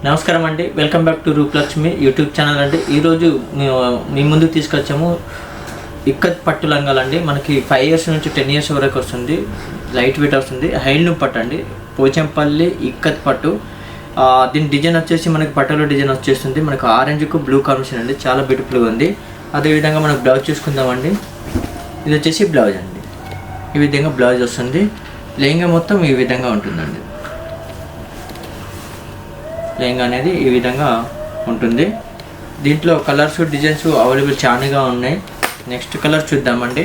నమస్కారం అండి, welcome back to Rupalakshmi YouTube channel అండి. ఈరోజు మీ ముందుకు తీసుకొచ్చాము ఇక్కత్ పట్టు లంగాలండి. మనకి 5 years నుంచి 10 years వరకు వస్తుంది. లైట్ వెయిట్ వస్తుంది. హైల్నూప్ పట్టు అండి, పోచంపల్లి ఇక్కత్ పట్టు. దీని డిజైన్ వచ్చేసి మనకి పట్టులో డిజైన్ వచ్చేస్తుంది. మనకు ఆరెంజ్కు బ్లూ కాంబినేషన్ అండి, చాలా బ్యూటిఫుల్గా ఉంది. అదేవిధంగా మనకు బ్లౌజ్ చూసుకుందామండి. ఇది వచ్చేసి బ్లౌజ్ అండి, ఈ విధంగా బ్లౌజ్ వస్తుంది. లెహంగా మొత్తం ఈ విధంగా ఉంటుందండి. లెహంగా అనేది ఈ విధంగా ఉంటుంది. దీంట్లో కలర్స్ డిజైన్స్ అవైలబుల్ చాలాగా ఉన్నాయి. నెక్స్ట్ కలర్ చూద్దామండి.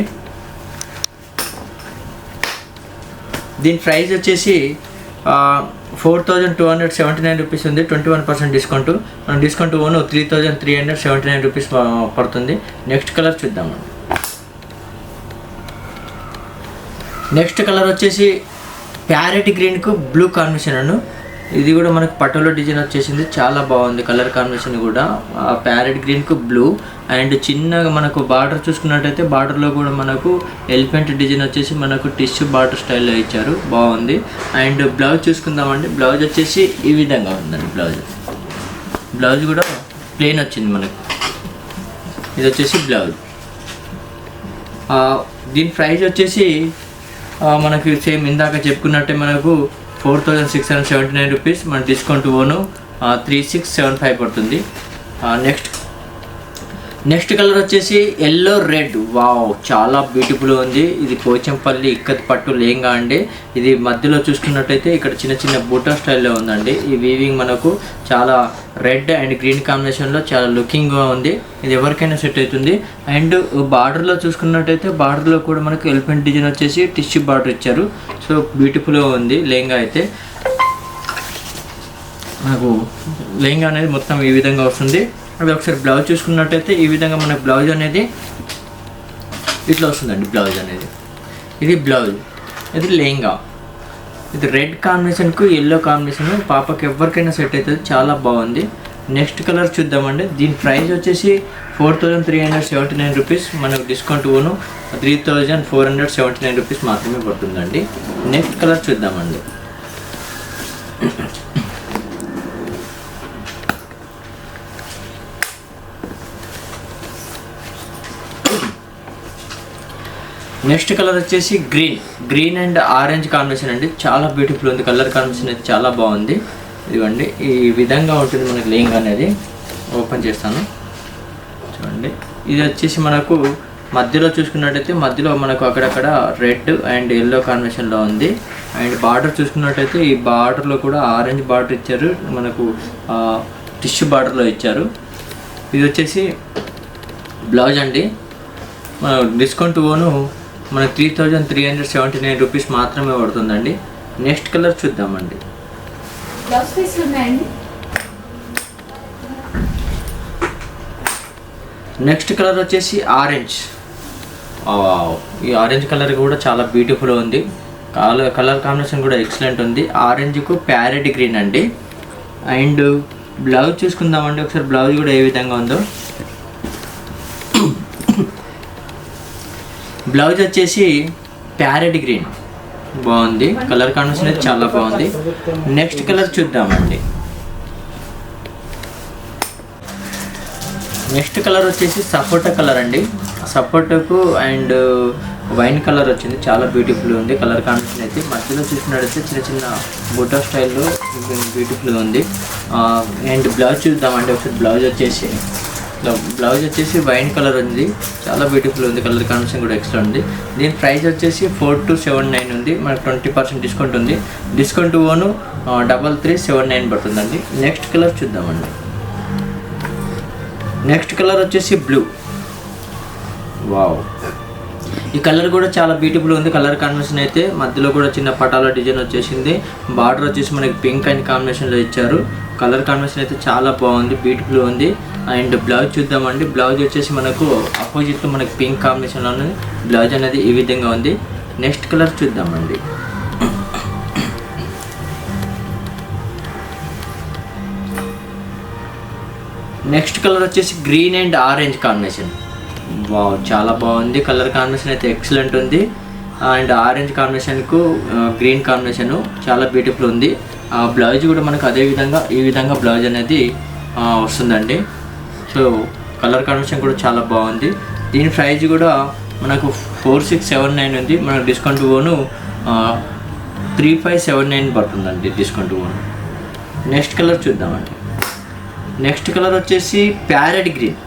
దీని ప్రైస్ వచ్చేసి 4279 రూపీస్ ఉంది. 21% డిస్కౌంట్. మనం డిస్కౌంట్ ఓన్ 3379 రూపీస్ పడుతుంది. నెక్స్ట్ కలర్ చూద్దామండి. నెక్స్ట్ కలర్ వచ్చేసి ప్యారెట్ గ్రీన్కు బ్లూ కాంబినేషన్ అను. ఇది కూడా మనకు పట్టులో డిజైన్ వచ్చేసింది, చాలా బాగుంది. కలర్ కాంబినేషన్ కూడా ప్యారెట్ గ్రీన్కు బ్లూ అండ్ చిన్నగా మనకు బార్డర్ చూసుకున్నట్టయితే బార్డర్లో కూడా మనకు ఎలిఫెంట్ డిజైన్ వచ్చేసి మనకు టిష్యూ బార్డర్ స్టైల్లో ఇచ్చారు, బాగుంది. And blouse చూసుకుందామండి. బ్లౌజ్ వచ్చేసి ఈ విధంగా ఉందండి. బ్లౌజ్ కూడా ప్లెయిన్ వచ్చింది మనకు. ఇది వచ్చేసి బ్లౌజ్. దీని ప్రైస్ వచ్చేసి మనకి సేమ్ ఇందాక చెప్పుకున్నట్టే మనకు 4679 రూపీస్. మన డిస్కౌంట్ ఓను 3675 పడుతుంది. నెక్స్ట్ కలర్ వచ్చేసి ఎల్లో రెడ్. వావ్, చాలా బ్యూటిఫుల్ ఉంది. ఇది పోచంపల్లి ఇక్కత్ పట్టు లెహంగా అండి. ఇది మధ్యలో చూసుకున్నట్టయితే ఇక్కడ చిన్న చిన్న బూటా స్టైల్లో ఉందండి. ఈ వీవింగ్ మనకు చాలా రెడ్ అండ్ గ్రీన్ కాంబినేషన్లో చాలా లుకింగ్గా ఉంది. ఇది ఎవరికైనా సెట్ అవుతుంది. అండ్ బార్డర్లో చూసుకున్నట్టయితే బార్డర్లో కూడా మనకు ఎలిఫెంట్ డిజైన్ వచ్చేసి టిష్యూ బార్డర్ ఇచ్చారు. సో బ్యూటిఫుల్గా ఉంది లెహంగా అయితే. మనకు లెహంగా అనేది మొత్తం ఈ విధంగా వస్తుంది. అది ఒకసారి బ్లౌజ్ చూసుకున్నట్టయితే ఈ విధంగా మనకు బ్లౌజ్ అనేది ఇట్లా వస్తుందండి. బ్లౌజ్ అనేది ఇది బ్లౌజ్, ఇది లెహంగా. ఇది రెడ్ కాంబినేషన్కు ఎల్లో కాంబినేషన్ పాపకి ఎవరికైనా సెట్ అవుతుంది, చాలా బాగుంది. నెక్స్ట్ కలర్ చూద్దామండి. దీని ప్రైస్ వచ్చేసి 4379 రూపీస్. మనకు డిస్కౌంట్ ఓను 3479 రూపీస్ మాత్రమే పడుతుందండి. నెక్స్ట్ కలర్ చూద్దామండి. నెక్స్ట్ కలర్ వచ్చేసి గ్రీన్ అండ్ ఆరెంజ్ కాంబినేషన్ అండి, చాలా బ్యూటిఫుల్ ఉంది. కలర్ కాంబినేషన్ అయితే చాలా బాగుంది. ఇదిగోండి ఈ విధంగా ఉంటుంది మనకి లెహంగా అనేది. ఓపెన్ చేస్తాను చూడండి. ఇది వచ్చేసి మనకు మధ్యలో చూసుకున్నట్టయితే మధ్యలో మనకు అక్కడక్కడ రెడ్ అండ్ ఎల్లో కాంబినేషన్లో ఉంది. అండ్ బార్డర్ చూసుకున్నట్టయితే ఈ బార్డర్లో కూడా ఆరెంజ్ బార్డర్ ఇచ్చారు, మనకు టిష్యూ బార్డర్లో ఇచ్చారు. ఇది వచ్చేసి బ్లౌజ్ అండి. మన డిస్కౌంట్ ఓను మన 3379 రూపీస్ మాత్రమే పడుతుందండి. నెక్స్ట్ కలర్ చూద్దామండి. నెక్స్ట్ కలర్ వచ్చేసి ఆరెంజ్. ఈ ఆరెంజ్ కలర్ కూడా చాలా బ్యూటిఫుల్ ఉంది. కలర్ కాంబినేషన్ కూడా ఎక్సలెంట్ ఉంది. ఆరెంజ్కు ప్యారెట్ గ్రీన్ అండి. అండ్ బ్లౌజ్ చూసుకుందామండి ఒకసారి. బ్లౌజ్ కూడా ఏ విధంగా ఉందో. బ్లౌజ్ వచ్చేసి ప్యారెట్ గ్రీన్, బాగుంది. కలర్ కాంబినేషన్ అయితే చాలా బాగుంది. నెక్స్ట్ కలర్ చూద్దామండి. నెక్స్ట్ కలర్ వచ్చేసి సపోటా కలర్ అండి. సపోటాకు అండ్ వైన్ కలర్ వచ్చింది, చాలా బ్యూటిఫుల్ ఉంది. కలర్ కాంబినేషన్ అయితే మధ్యలో చూసినట్టయితే చిన్న చిన్న బుట్టా స్టైల్లో బ్యూటిఫుల్గా ఉంది. అండ్ బ్లౌజ్ చూద్దామండి ఒకసారి. బ్లౌజ్ వచ్చేసి వైన్ కలర్ ఉంది, చాలా బ్యూటిఫుల్ ఉంది. కలర్ కాంబినేషన్ కూడా ఎక్స్ట్రా ఉంది. దీని ప్రైస్ వచ్చేసి 4279 ఉంది. మనకు 20% డిస్కౌంట్ ఉంది. డిస్కౌంట్ ఓను 3379 పడుతుందండి. నెక్స్ట్ కలర్ చూద్దామండి. నెక్స్ట్ కలర్ వచ్చేసి బ్లూ. వావ్, ఈ కలర్ కూడా చాలా బ్యూటిఫుల్ ఉంది. కలర్ కాంబినేషన్ అయితే మధ్యలో కూడా చిన్న పటాల డిజైన్ వచ్చేసింది. బార్డర్ వచ్చేసి మనకి పింక్ అండ్ కాంబినేషన్లో ఇచ్చారు. కలర్ కాంబినేషన్ అయితే చాలా బాగుంది, బ్యూటిఫుల్ ఉంది. అండ్ బ్లౌజ్ చూద్దామండి. బ్లౌజ్ వచ్చేసి మనకు ఆపోజిట్లో మనకి పింక్ కాంబినేషన్లో ఉన్నది. బ్లౌజ్ అనేది ఈ విధంగా ఉంది. నెక్స్ట్ కలర్ చూద్దామండి. నెక్స్ట్ కలర్ వచ్చేసి green and orange combination. Wow, చాలా బాగుంది. కలర్ కాంబినేషన్ అయితే ఎక్సలెంట్ ఉంది. అండ్ ఆరెంజ్ కాంబినేషన్కు గ్రీన్ కాంబినేషను చాలా బ్యూటిఫుల్ ఉంది. బ్లౌజ్ కూడా మనకు అదే విధంగా ఈ విధంగా బ్లౌజ్ అనేది వస్తుందండి. సో కలర్ కాంబినేషన్ కూడా చాలా బాగుంది. దీని ప్రైస్ కూడా మనకు 4679 ఉంది. మనకు డిస్కౌంట్ పోను 3579 పడుతుందండి డిస్కౌంట్ పోను. నెక్స్ట్ కలర్ చూద్దామండి. నెక్స్ట్ కలర్ వచ్చేసి ప్యారెట్ గ్రీన్.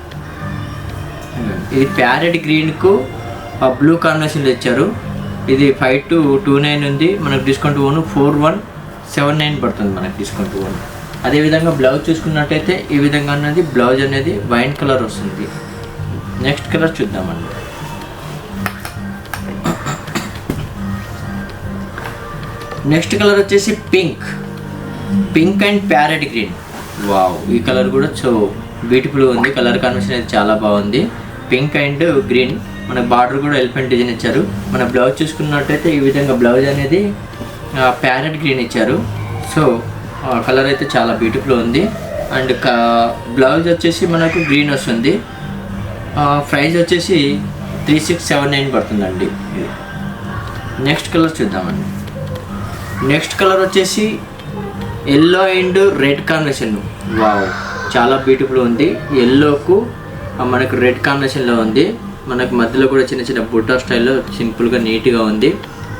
ఇది ప్యారెట్ గ్రీన్కు బ్లూ కాంబినేషన్లో ఇచ్చారు. ఇది 5229 ఉంది. మనకు డిస్కౌంట్ పోను 4179 పడుతుంది మనకు డిస్కౌంట్ పోను. అదేవిధంగా బ్లౌజ్ చూసుకున్నట్టయితే ఈ విధంగా అనేది బ్లౌజ్ అనేది వైన్ కలర్ వస్తుంది. నెక్స్ట్ కలర్ చూద్దామండి. నెక్స్ట్ కలర్ వచ్చేసి pink and parrot green. Wow, ఈ కలర్ కూడా సో బ్యూటిఫుల్గా ఉంది. కలర్ కాంబినేషన్ అయితే చాలా బాగుంది. Pink and green. మన బార్డర్ కూడా ఎలిఫెంట్ డిజైన్ ఇచ్చారు. మన బ్లౌజ్ చూసుకున్నట్టయితే ఈ విధంగా బ్లౌజ్ అనేది ప్యారెట్ గ్రీన్ ఇచ్చారు. సో కలర్ అయితే చాలా బ్యూటిఫుల్ ఉంది. అండ్ బ్లౌజ్ వచ్చేసి మనకు గ్రీన్ వస్తుంది. ప్రైస్ వచ్చేసి 3679 పడుతుందండి. నెక్స్ట్ కలర్ చూద్దామండి. నెక్స్ట్ కలర్ వచ్చేసి yellow and red combination. Wow, చాలా బ్యూటిఫుల్ ఉంది. ఎల్లోకు మనకు రెడ్ కాంబినేషన్లో ఉంది. మనకు మధ్యలో కూడా చిన్న చిన్న బుట్టా స్టైల్లో సింపుల్గా నీట్గా ఉంది.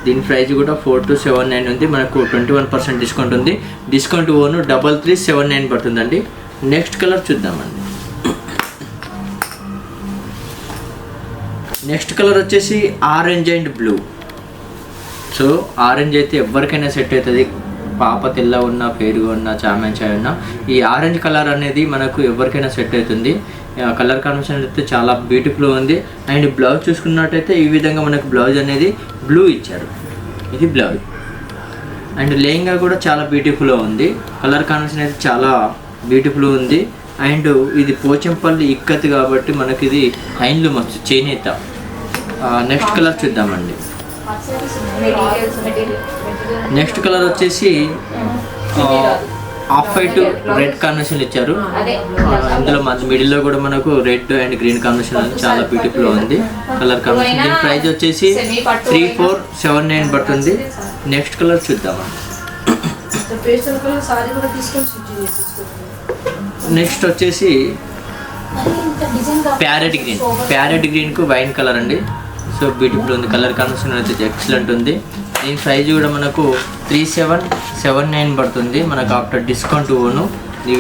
దీని ప్రైస్ కూడా 4279 ఉంది. మనకు 21% డిస్కౌంట్ ఉంది. డిస్కౌంట్ ఓను 3379 పడుతుందండి. నెక్స్ట్ కలర్ చూద్దామండి. నెక్స్ట్ కలర్ వచ్చేసి orange and blue. So orange అయితే ఎవరికైనా సెట్ అవుతుంది. పాప తెల్ల ఉన్నా, పేరుగా ఉన్నా, చామన్ చాయ్ ఉన్నా, ఈ ఆరెంజ్ కలర్ అనేది మనకు ఎవరికైనా సెట్ అవుతుంది. కలర్ కాంబినేషన్ అయితే చాలా బ్యూటిఫుల్ ఉంది. అండ్ బ్లౌజ్ చూసుకున్నట్టయితే ఈ విధంగా మనకు బ్లౌజ్ అనేది బ్లూ ఇచ్చారు. ఇది బ్లౌజ్. అండ్ లెహంగా కూడా చాలా బ్యూటిఫుల్గా ఉంది. కలర్ కాంబినేషన్ అయితే చాలా బ్యూటిఫుల్ ఉంది. అండ్ ఇది పోచంపల్లి ఇక్కత్ కాబట్టి మనకి ఇది హ్యాండ్లూమ్ వస్తుంది, చేనేత. నెక్స్ట్ కలర్ చూద్దామండి. నెక్స్ట్ కలర్ వచ్చేసి ఆఫ్ వైట్ రెడ్ కాంబినేషన్ ఇచ్చారు. ఇందులో మిడిల్లో కూడా మనకు రెడ్ అండ్ గ్రీన్ కాంబినేషన్ చాలా బ్యూటిఫుల్ ఉంది. Colour combination. దీని ప్రైస్ వచ్చేసి 3479 పడుతుంది. నెక్స్ట్ కలర్ చూద్దామండి. నెక్స్ట్ వచ్చేసి ప్యారెట్ గ్రీన్కు వైన్ కలర్ అండి. సో బ్యూటిఫుల్ ఉంది. కలర్ కాంబినేషన్ అయితే ఎక్సలెంట్ ఉంది. దీని ప్రైస్ కూడా మనకు 3779 పడుతుంది మనకు ఆఫ్టర్ డిస్కౌంట్ ఓను. ఈ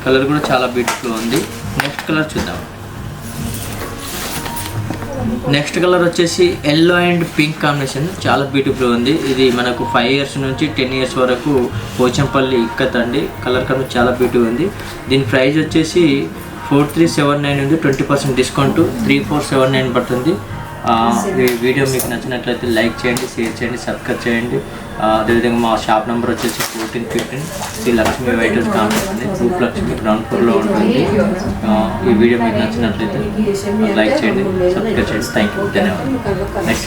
కలర్ కూడా చాలా బ్యూటిఫుల్ ఉంది. నెక్స్ట్ కలర్ చూద్దాం. నెక్స్ట్ కలర్ వచ్చేసి ఎల్లో అండ్ పింక్ కాంబినేషన్ చాలా బ్యూటిఫుల్ ఉంది. ఇది మనకు 5 years నుంచి 10 years వరకు పోచంపల్లి ఇక్కత్ అండి. కలర్ కాంబినేషన్ చాలా బ్యూటిఫుల్ ఉంది. దీని ప్రైస్ వచ్చేసి 4379 ఉంది. 20% డిస్కౌంట్ 3479 పడుతుంది. ఈ వీడియో మీకు నచ్చినట్లయితే లైక్ చేయండి, షేర్ చేయండి, సబ్స్క్రైబ్ చేయండి. అదేవిధంగా మా షాప్ నెంబర్ వచ్చేసి 1415 శ్రీ లక్ష్మీ వైటర్స్ కాంప్లెక్స్, గ్రూప్ లక్ష్మి గ్రౌండ్ ఫ్లోర్లో ఉంటుంది. ఈ వీడియో మీకు నచ్చినట్లయితే లైక్ చేయండి, సబ్స్క్రైబ్ చేయండి. థ్యాంక్ యూ, ధన్యవాదాలు. నెక్స్ట్